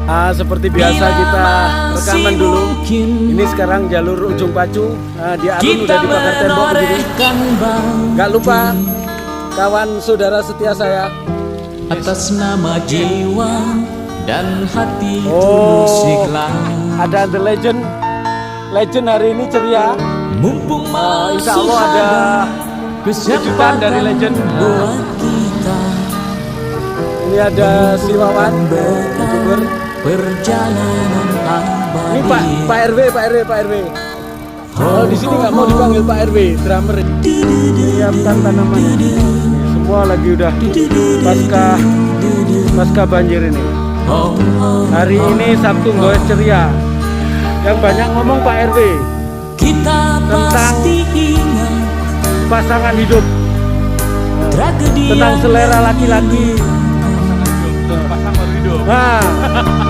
Seperti biasa kita rekaman dulu. Ini sekarang jalur Ujung Pacu. Di alun udah dibakar tembok begini. Gak lupa kawan saudara setia saya. Atas nama jiwa dan hati tulus ikhlas. Ada The Legend. Legend hari ini ceria. Mumpung Insya Allah ada kejutan dari Legend. Ini ada si Wawan, YouTuber. Perjalanan Ini Pak RW. Oh, di sini nggak mau dipanggil Pak RW, drummer. Siapkan tanaman. Semua lagi udah pasca banjir ini. Hari ini Sabtu Goes ceria. Yang banyak ngomong Pak RW tentang pasangan hidup, tentang selera laki-laki. Pasangan hidup. Nah.